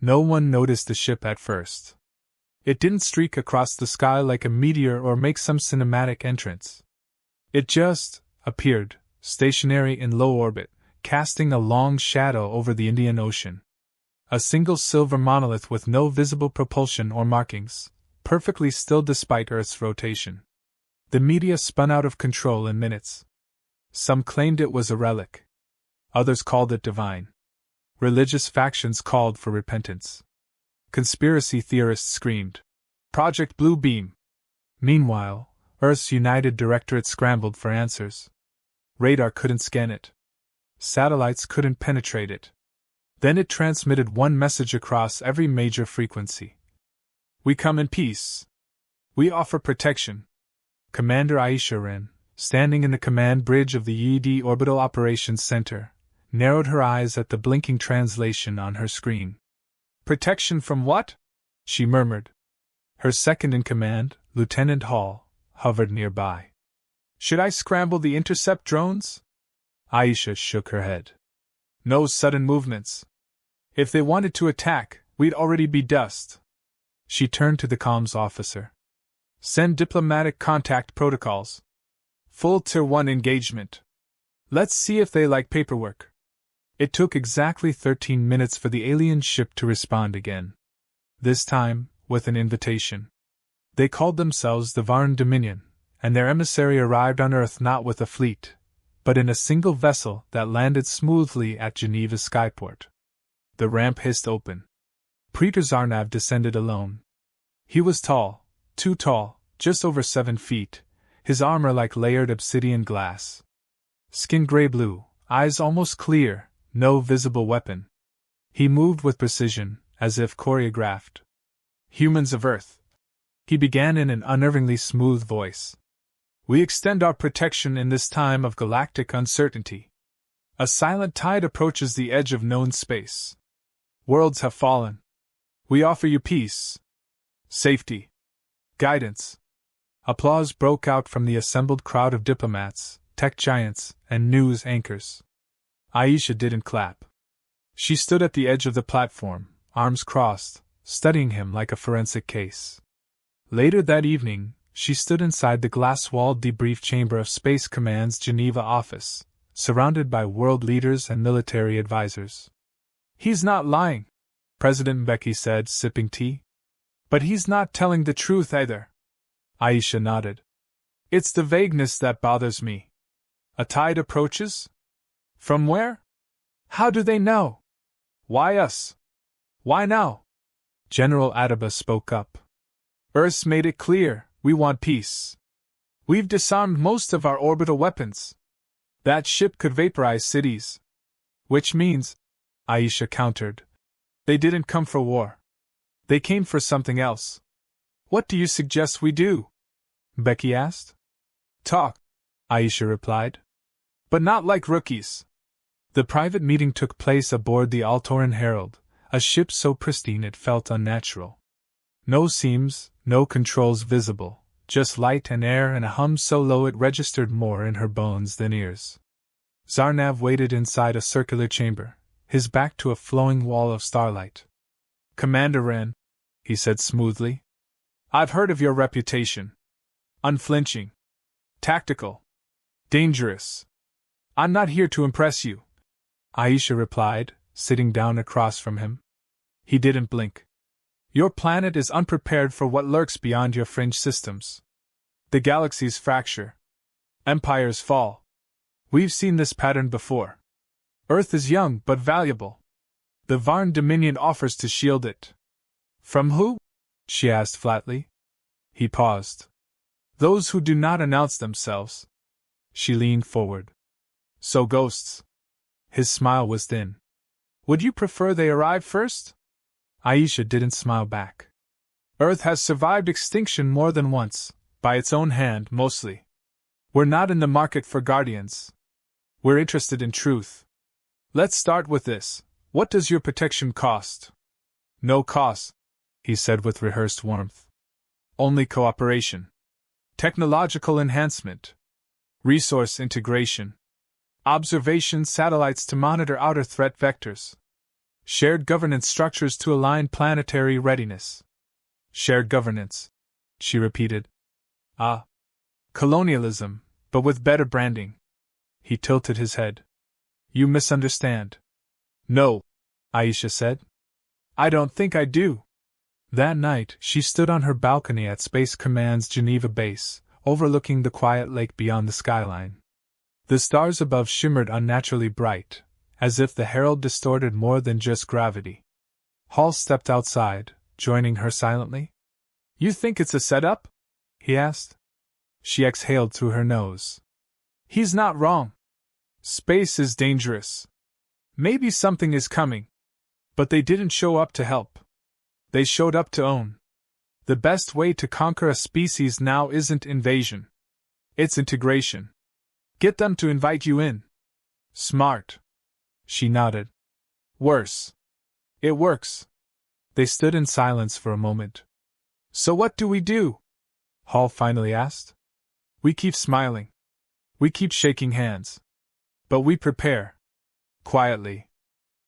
No one noticed the ship at first. It didn't streak across the sky like a meteor or make some cinematic entrance. It just appeared, stationary in low orbit, casting a long shadow over the Indian Ocean. A single silver monolith with no visible propulsion or markings, perfectly still despite Earth's rotation. The media spun out of control in minutes. Some claimed it was a relic. Others called it divine. Religious factions called for repentance. Conspiracy theorists screamed, "Project Blue Beam!" Meanwhile, Earth's United Directorate scrambled for answers. Radar couldn't scan it. Satellites couldn't penetrate it. Then it transmitted one message across every major frequency. "We come in peace. We offer protection." Commander Aisha Ren, standing in the command bridge of the ED Orbital Operations Center, narrowed her eyes at the blinking translation on her screen. "Protection from what?" she murmured. Her second-in-command, Lieutenant Hall, hovered nearby. "Should I scramble the intercept drones?" Aisha shook her head. "No sudden movements. If they wanted to attack, we'd already be dust." She turned to the comms officer. "Send diplomatic contact protocols. Full Tier 1 engagement. Let's see if they like paperwork." It took exactly 13 minutes for the alien ship to respond again. This time, with an invitation. They called themselves the Varn Dominion, and their emissary arrived on Earth not with a fleet, but in a single vessel that landed smoothly at Geneva's skyport. The ramp hissed open. Praetor Zarnav descended alone. He was tall, too tall, just over 7 feet, his armor like layered obsidian glass. Skin gray-blue, eyes almost clear, no visible weapon. He moved with precision, as if choreographed. "Humans of Earth," he began in an unnervingly smooth voice. "We extend our protection in this time of galactic uncertainty. A silent tide approaches the edge of known space. Worlds have fallen. We offer you peace, safety, guidance." Applause broke out from the assembled crowd of diplomats, tech giants, and news anchors. Aisha didn't clap. She stood at the edge of the platform, arms crossed, studying him like a forensic case. Later that evening, she stood inside the glass-walled debrief chamber of Space Command's Geneva office, surrounded by world leaders and military advisors. "He's not lying," President Mbeki said, sipping tea. "But he's not telling the truth either." Aisha nodded. "It's the vagueness that bothers me. A tide approaches? From where? How do they know? Why us? Why now?" General Adaba spoke up. "Earth's made it clear, we want peace. We've disarmed most of our orbital weapons. That ship could vaporize cities." "Which means," Aisha countered, "they didn't come for war. They came for something else." "What do you suggest we do?" Becky asked. "Talk," Aisha replied. "But not like rookies." The private meeting took place aboard the Altoran Herald, a ship so pristine it felt unnatural. No seams, no controls visible, just light and air and a hum so low it registered more in her bones than ears. Zarnav waited inside a circular chamber, his back to a flowing wall of starlight. "Commander Ren," he said smoothly, "I've heard of your reputation. Unflinching. Tactical. Dangerous. I'm not here to impress you," Aisha replied, sitting down across from him. He didn't blink. "Your planet is unprepared for what lurks beyond your fringe systems. The galaxies fracture. Empires fall. We've seen this pattern before. Earth is young but valuable. The Varn Dominion offers to shield it." "From who?" she asked flatly. He paused. "Those who do not announce themselves." She leaned forward. "So ghosts." His smile was thin. "Would you prefer they arrive first?" Aisha didn't smile back. "Earth has survived extinction more than once, by its own hand mostly. We're not in the market for guardians. We're interested in truth. Let's start with this. What does your protection cost?" "No cost," he said with rehearsed warmth. "Only cooperation. Technological enhancement. Resource integration. Observation satellites to monitor outer threat vectors." Shared governance structures to align planetary readiness. Shared governance, she repeated. Ah. Colonialism, but with better branding. He tilted his head. You misunderstand. No, Aisha said. I don't think I do. That night, she stood on her balcony at Space Command's Geneva base, overlooking the quiet lake beyond the skyline. The stars above shimmered unnaturally bright, as if the herald distorted more than just gravity. Hall stepped outside, joining her silently. You think it's a setup? He asked. She exhaled through her nose. He's not wrong. Space is dangerous. Maybe something is coming. But they didn't show up to help. They showed up to own. The best way to conquer a species now isn't invasion. It's integration. Get them to invite you in. Smart. She nodded. Worse. It works. They stood in silence for a moment. So what do we do? Hall finally asked. We keep smiling. We keep shaking hands. But we prepare. Quietly.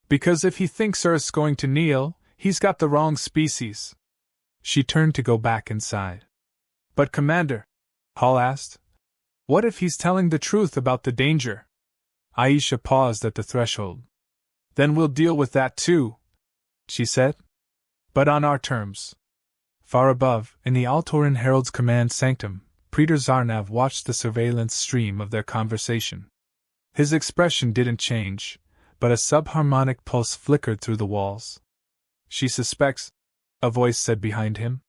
Because if he thinks Earth's going to kneel, he's got the wrong species. She turned to go back inside. But Commander, Hall asked, what if he's telling the truth about the danger? Aisha paused at the threshold. Then we'll deal with that too, she said. But on our terms. Far above, in the Altoran Herald's command sanctum, Praetor Zarnav watched the surveillance stream of their conversation. His expression didn't change, but a subharmonic pulse flickered through the walls. She suspects, a voice said behind him.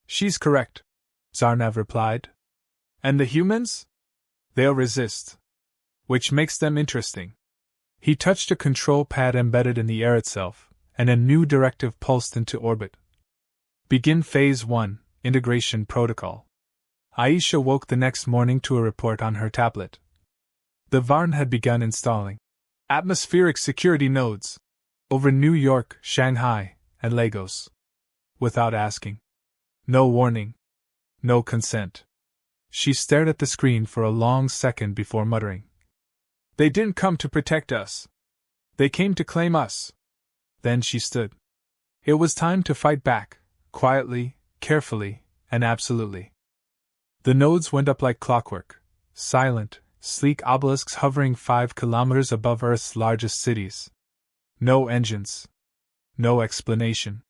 She's correct, Zarnav replied. And the humans? They'll resist. Which makes them interesting. He touched a control pad embedded in the air itself, and a new directive pulsed into orbit. Begin Phase 1, Integration Protocol. Aisha woke the next morning to a report on her tablet. The Varn had begun installing atmospheric security nodes over New York, Shanghai, and Lagos. Without asking. No warning. No consent. She stared at the screen for a long second before muttering. They didn't come to protect us. They came to claim us. Then she stood. It was time to fight back, quietly, carefully, and absolutely. The nodes went up like clockwork, silent, sleek obelisks hovering 5 kilometers above Earth's largest cities. No engines. No explanation.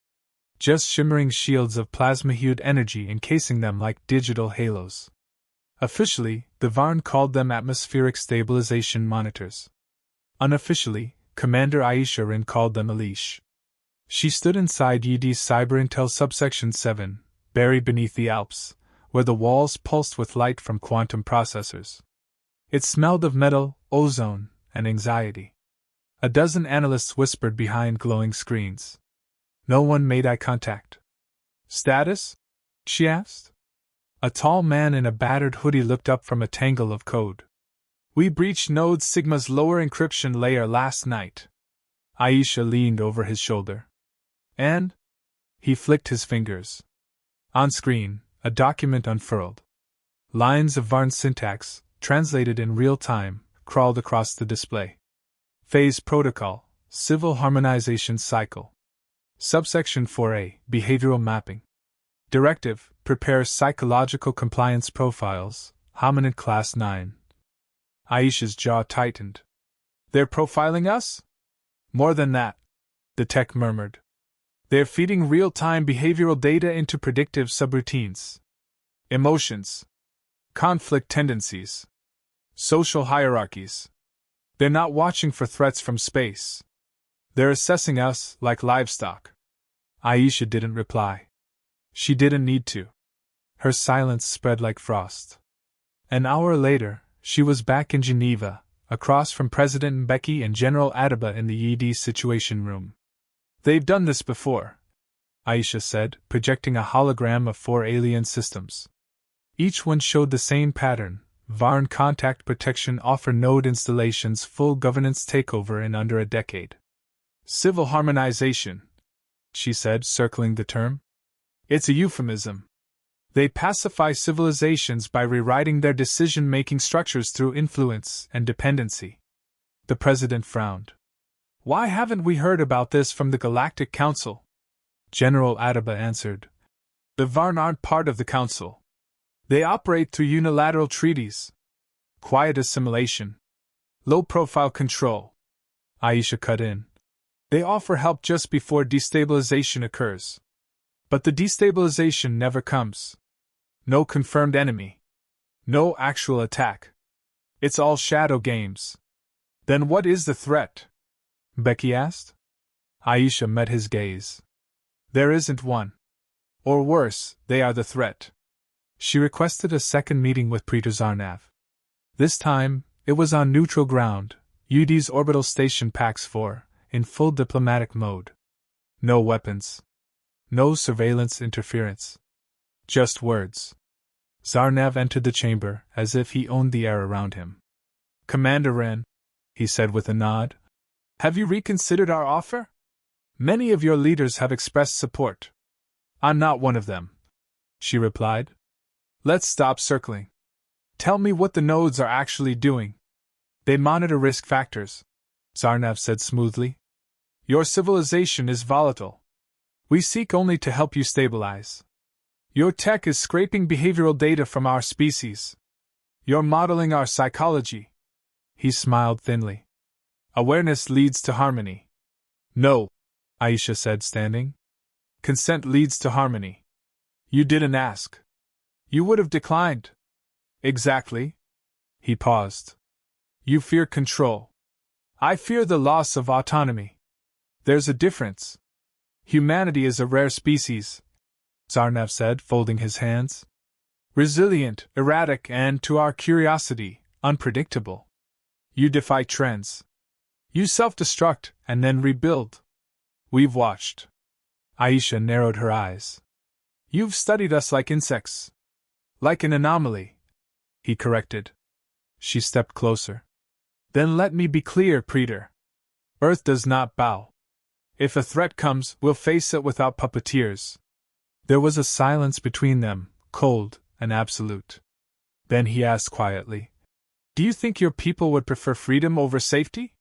Just shimmering shields of plasma-hued energy encasing them like digital halos. Officially, the Varn called them atmospheric stabilization monitors. Unofficially, Commander Aisha Ren called them Elish. She stood inside YD's Cyber Intel Subsection 7, buried beneath the Alps, where the walls pulsed with light from quantum processors. It smelled of metal, ozone, and anxiety. A dozen analysts whispered behind glowing screens. No one made eye contact. Status? She asked. A tall man in a battered hoodie looked up from a tangle of code. We breached Node Sigma's lower encryption layer last night. Aisha leaned over his shoulder. And? He flicked his fingers. On screen, a document unfurled. Lines of Varn syntax, translated in real time, crawled across the display. Phase Protocol, Civil Harmonization Cycle. Subsection 4A, Behavioral Mapping. Directive, Prepare Psychological Compliance Profiles, Hominid Class 9. Aisha's jaw tightened. They're profiling us? More than that, the tech murmured. They're feeding real-time behavioral data into predictive subroutines. Emotions. Conflict tendencies. Social hierarchies. They're not watching for threats from space. They're assessing us like livestock. Aisha didn't reply. She didn't need to. Her silence spread like frost. An hour later, she was back in Geneva, across from President Mbeki and General Adaba in the ED Situation Room. They've done this before, Aisha said, projecting a hologram of 4 alien systems. Each one showed the same pattern. Varn Contact Protection offer node installations full governance takeover in under a decade. Civil harmonization, she said, circling the term. It's a euphemism. They pacify civilizations by rewriting their decision-making structures through influence and dependency. The president frowned. Why haven't we heard about this from the Galactic Council? General Adaba answered. The Varn aren't part of the Council. They operate through unilateral treaties. Quiet assimilation. Low-profile control. Aisha cut in. They offer help just before destabilization occurs. But the destabilization never comes. No confirmed enemy. No actual attack. It's all shadow games. Then what is the threat? Becky asked. Aisha met his gaze. There isn't one. Or worse, they are the threat. She requested a second meeting with Pretor Zarnav. This time, it was on neutral ground, UD's orbital station PAX-4, in full diplomatic mode. No weapons. No surveillance interference. Just words. Zarnav entered the chamber as if he owned the air around him. Commander Ren, he said with a nod, have you reconsidered our offer? Many of your leaders have expressed support. I'm not one of them, she replied. Let's stop circling. Tell me what the nodes are actually doing. They monitor risk factors, Zarnav said smoothly. Your civilization is volatile. We seek only to help you stabilize. Your tech is scraping behavioral data from our species. You're modeling our psychology. He smiled thinly. Awareness leads to harmony. No, Aisha said, standing. Consent leads to harmony. You didn't ask. You would have declined. Exactly. He paused. You fear control. I fear the loss of autonomy. There's a difference. Humanity is a rare species, Zarnav said, folding his hands. Resilient, erratic, and, to our curiosity, unpredictable. You defy trends. You self-destruct and then rebuild. We've watched. Aisha narrowed her eyes. You've studied us like insects. Like an anomaly, he corrected. She stepped closer. Then let me be clear, Pretor. Earth does not bow. If a threat comes, we'll face it without puppeteers. There was a silence between them, cold and absolute. Then he asked quietly, do you think your people would prefer freedom over safety?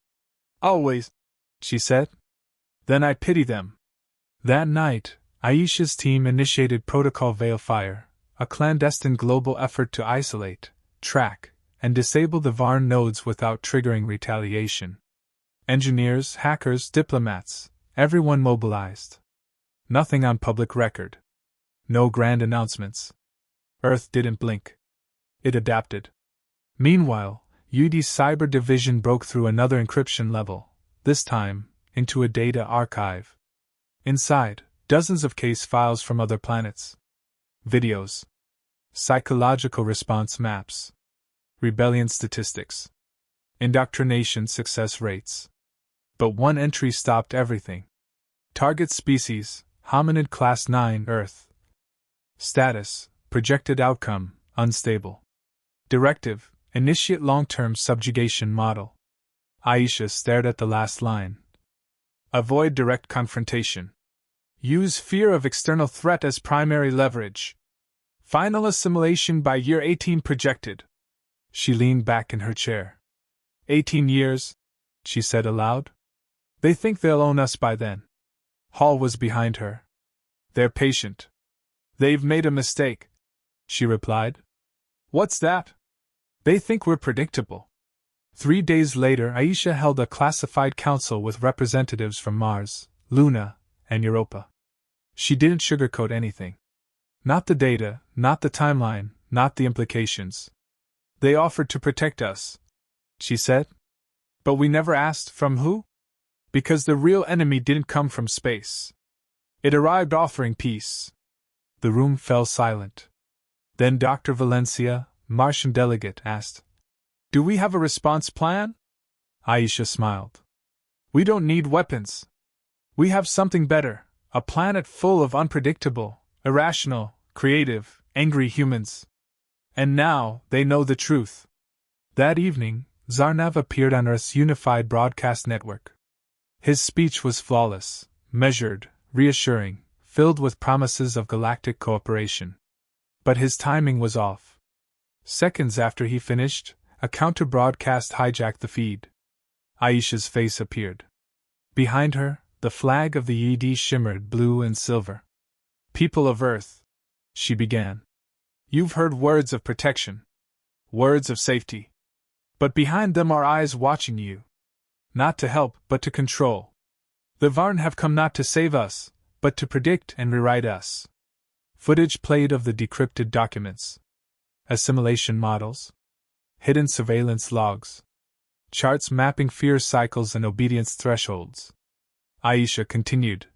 Always, she said. Then I pity them. That night, Aisha's team initiated Protocol Veilfire, a clandestine global effort to isolate, track, and disable the Varn nodes without triggering retaliation. Engineers, hackers, diplomats, everyone mobilized. Nothing on public record. No grand announcements. Earth didn't blink. It adapted. Meanwhile, UD's cyber division broke through another encryption level, this time, into a data archive. Inside, dozens of case files from other planets. Videos. Psychological response maps. Rebellion statistics. Indoctrination success rates. But one entry stopped everything. Target species, Hominid Class 9 Earth. Status, projected outcome, unstable. Directive, initiate long-term subjugation model. Aisha stared at the last line. Avoid direct confrontation. Use fear of external threat as primary leverage. Final assimilation by year 18 projected. She leaned back in her chair. 18 years, she said aloud. They think they'll own us by then. Hall was behind her. They're patient. They've made a mistake, she replied. What's that? They think we're predictable. 3 days later, Aisha held a classified council with representatives from Mars, Luna, and Europa. She didn't sugarcoat anything. Not the data, not the timeline, not the implications. They offered to protect us, she said. But we never asked from who? Because the real enemy didn't come from space. It arrived offering peace. The room fell silent. Then Dr. Valencia, Martian delegate, asked, Do we have a response plan? Aisha smiled. We don't need weapons. We have something better, a planet full of unpredictable, irrational, creative, angry humans. And now, they know the truth. That evening, Zarnav appeared on Earth's unified broadcast network. His speech was flawless, measured, reassuring, filled with promises of galactic cooperation. But his timing was off. Seconds after he finished, a counter-broadcast hijacked the feed. Aisha's face appeared. Behind her, the flag of the ED shimmered blue and silver. "People of Earth," she began. "You've heard words of protection. Words of safety. But behind them are eyes watching you. Not to help, but to control. The Varn have come not to save us, but to predict and rewrite us." Footage played of the decrypted documents. Assimilation models. Hidden surveillance logs. Charts mapping fear cycles and obedience thresholds. Aisha continued.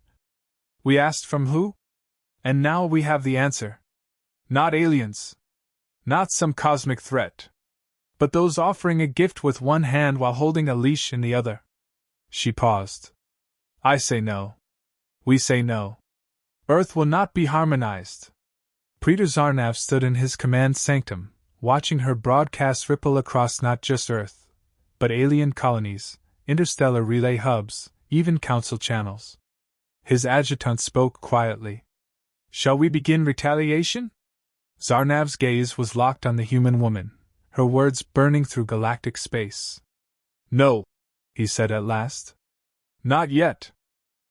"We asked from who? And now we have the answer. Not aliens. Not some cosmic threat. But those offering a gift with one hand while holding a leash in the other." She paused. "I say no. We say no. Earth will not be harmonized." Pretor Zarnav stood in his command sanctum, watching her broadcast ripple across not just Earth, but alien colonies, interstellar relay hubs, even council channels. His adjutant spoke quietly. "Shall we begin retaliation?" Zarnav's gaze was locked on the human woman, her words burning through galactic space. "No," he said at last. "Not yet.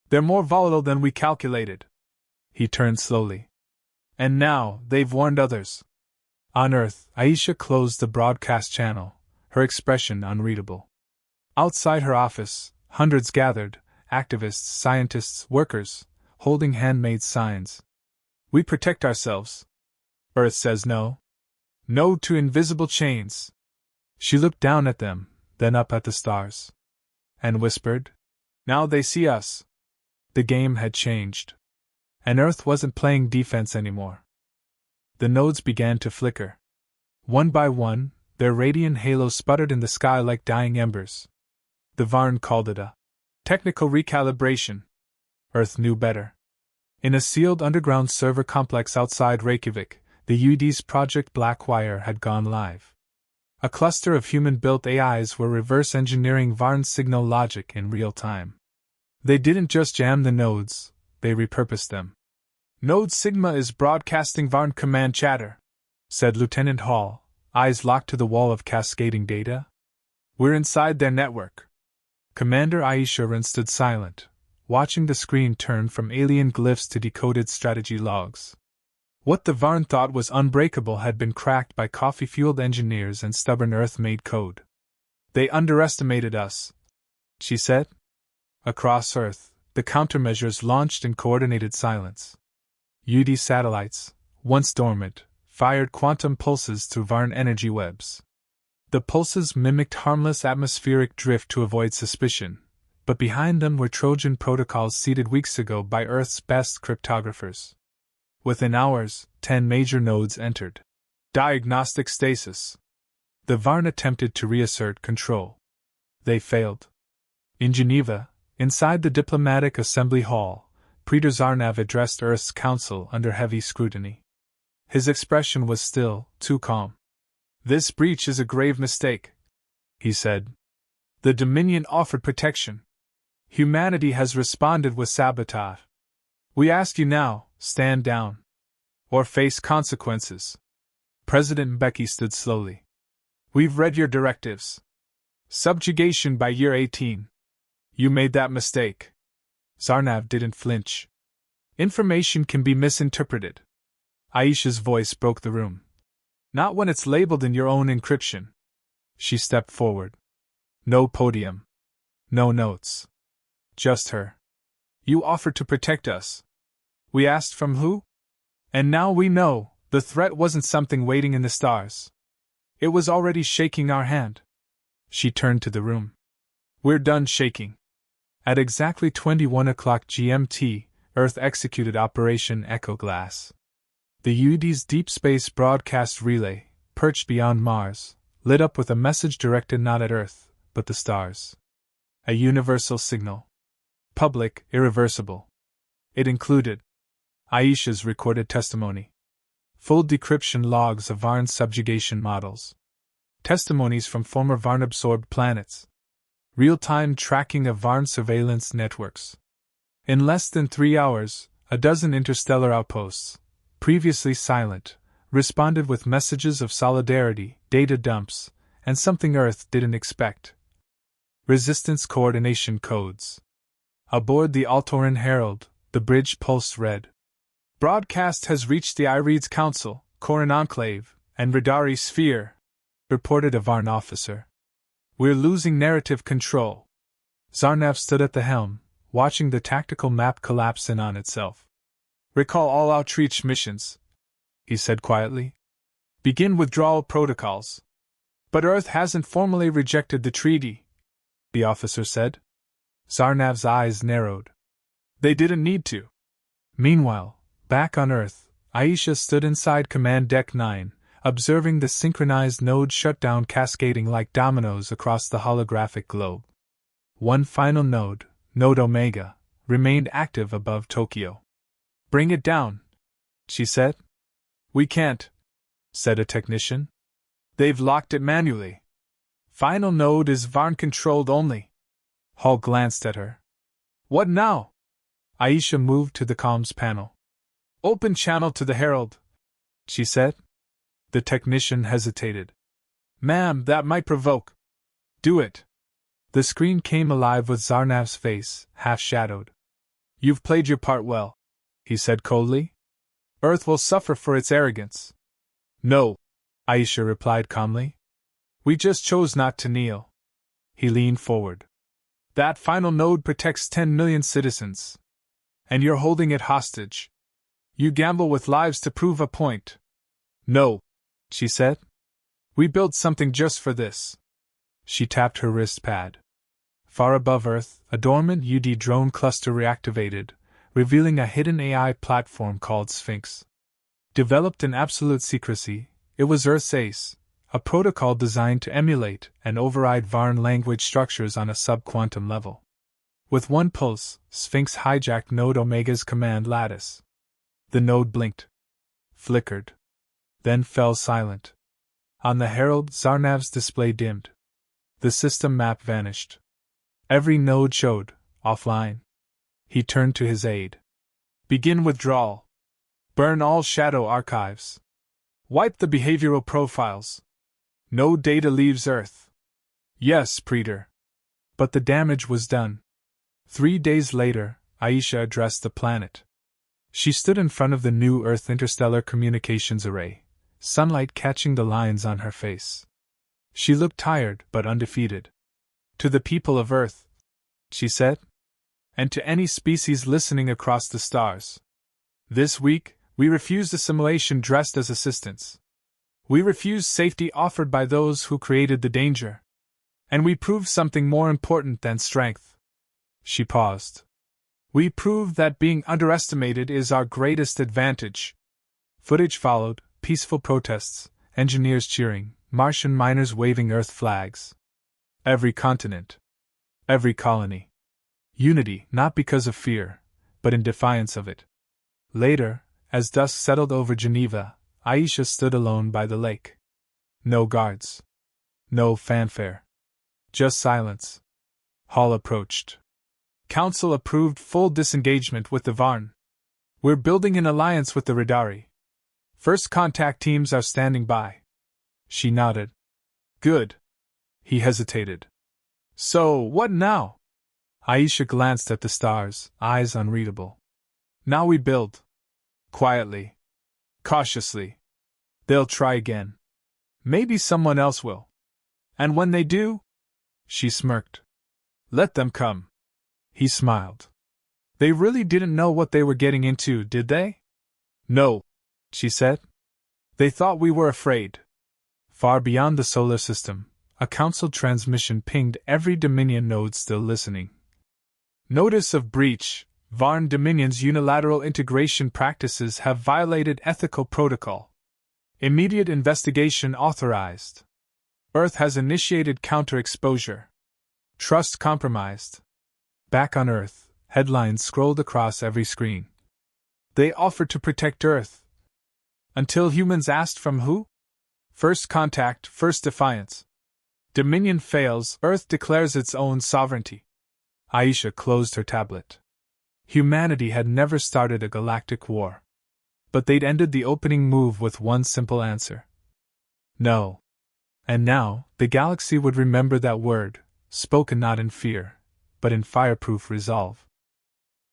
They're more volatile than we calculated." He turned slowly. "And now, they've warned others." On Earth, Aisha closed the broadcast channel, her expression unreadable. Outside her office, hundreds gathered, activists, scientists, workers, holding handmade signs. "We protect ourselves. Earth says no. No to invisible chains." She looked down at them, then up at the stars. And whispered, "Now they see us." The game had changed. And Earth wasn't playing defense anymore. The nodes began to flicker. One by one, their radiant halos sputtered in the sky like dying embers. The Varn called it a technical recalibration. Earth knew better. In a sealed underground server complex outside Reykjavik, the UD's Project Blackwire had gone live. A cluster of human-built AIs were reverse engineering Varn's signal logic in real time. They didn't just jam the nodes, they repurposed them. "Node Sigma is broadcasting Varn command chatter," said Lieutenant Hall, eyes locked to the wall of cascading data. "We're inside their network." Commander Aisha Ren stood silent, watching the screen turn from alien glyphs to decoded strategy logs. What the Varn thought was unbreakable had been cracked by coffee-fueled engineers and stubborn Earth-made code. "They underestimated us," she said. Across Earth, the countermeasures launched in coordinated silence. UD satellites, once dormant, fired quantum pulses through Varn energy webs. The pulses mimicked harmless atmospheric drift to avoid suspicion, but behind them were Trojan protocols seeded weeks ago by Earth's best cryptographers. Within hours, 10 major nodes entered diagnostic stasis. The Varn attempted to reassert control. They failed. In Geneva, inside the diplomatic assembly hall, Pretor Zarnav addressed Earth's council under heavy scrutiny. His expression was still too calm. "This breach is a grave mistake," he said. "The Dominion offered protection. Humanity has responded with sabotage. We ask you now, stand down. Or face consequences." President Mbeki stood slowly. "We've read your directives. Subjugation by year 18. You made that mistake." Zarnav didn't flinch. "Information can be misinterpreted." Aisha's voice broke the room. "Not when it's labeled in your own encryption." She stepped forward. No podium. No notes. Just her. "You offered to protect us. We asked from who? And now we know, the threat wasn't something waiting in the stars. It was already shaking our hand." She turned to the room. "We're done shaking." At exactly 21 o'clock GMT, Earth executed Operation Echo Glass. The UD's Deep Space Broadcast Relay, perched beyond Mars, lit up with a message directed not at Earth, but the stars. A universal signal. Public, irreversible. It included Aisha's recorded testimony, full decryption logs of Varn subjugation models, testimonies from former Varn-absorbed planets, real-time tracking of Varn surveillance networks. In less than 3 hours, a dozen interstellar outposts, previously silent, responded with messages of solidarity, data dumps, and something Earth didn't expect: resistance coordination codes. Aboard the Altoran Herald, the bridge pulsed red. Broadcast has reached the Iredes Council, Corin Enclave, and Radari Sphere, reported a Varn officer. We're losing narrative control. Zarnav stood at the helm, watching the tactical map collapse in on itself. Recall all outreach missions, he said quietly. Begin withdrawal protocols. But Earth hasn't formally rejected the treaty, the officer said. Zarnav's eyes narrowed. They didn't need to. Meanwhile, back on Earth, Aisha stood inside Command Deck 9, observing the synchronized node shutdown cascading like dominoes across the holographic globe. One final node, Node Omega, remained active above Tokyo. Bring it down, she said. We can't, said a technician. They've locked it manually. Final node is Varn-controlled only. Hall glanced at her. What now? Aisha moved to the comms panel. Open channel to the Herald, she said. The technician hesitated. Ma'am, that might provoke. Do it. The screen came alive with Zarnav's face, half-shadowed. You've played your part well, he said coldly. Earth will suffer for its arrogance. No, Aisha replied calmly. We just chose not to kneel. He leaned forward. That final node protects 10 million citizens. And you're holding it hostage. You gamble with lives to prove a point. No, she said. We built something just for this. She tapped her wrist pad. Far above Earth, a dormant UD drone cluster reactivated, revealing a hidden AI platform called Sphinx. Developed in absolute secrecy, it was Earth's ACE, a protocol designed to emulate and override Varn language structures on a sub-quantum level. With one pulse, Sphinx hijacked Node Omega's command lattice. The node blinked, flickered, then fell silent. On the Herald, Zarnav's display dimmed. The system map vanished. Every node showed, offline. He turned to his aide. Begin withdrawal. Burn all shadow archives. Wipe the behavioral profiles. No data leaves Earth. Yes, Preetor. But the damage was done. 3 days later, Aisha addressed the planet. She stood in front of the new Earth Interstellar Communications Array, sunlight catching the lines on her face. She looked tired but undefeated. To the people of Earth, she said, and to any species listening across the stars. This week, we refused assimilation dressed as assistance. We refused safety offered by those who created the danger. And we proved something more important than strength. She paused. We proved that being underestimated is our greatest advantage. Footage followed, peaceful protests, engineers cheering, Martian miners waving Earth flags. Every continent. Every colony. Unity, not because of fear, but in defiance of it. Later, as dusk settled over Geneva, Aisha stood alone by the lake. No guards. No fanfare. Just silence. Hall approached. Council approved full disengagement with the Varn. We're building an alliance with the Radari. First contact teams are standing by. She nodded. Good. He hesitated. So, what now? Aisha glanced at the stars, eyes unreadable. Now we build. Quietly. Cautiously. They'll try again. Maybe someone else will. And when they do? She smirked. Let them come. He smiled. They really didn't know what they were getting into, did they? No, she said. They thought we were afraid. Far beyond the solar system, a council transmission pinged every Dominion node still listening. Notice of breach. Varn Dominion's unilateral integration practices have violated ethical protocol. Immediate investigation authorized. Earth has initiated counter-exposure. Trust compromised. Back on Earth, headlines scrolled across every screen. They offered to protect Earth. Until humans asked from who? First contact, first defiance. Dominion fails, Earth declares its own sovereignty. Aisha closed her tablet. Humanity had never started a galactic war. But they'd ended the opening move with one simple answer. No. And now, the galaxy would remember that word, spoken not in fear, but in fireproof resolve.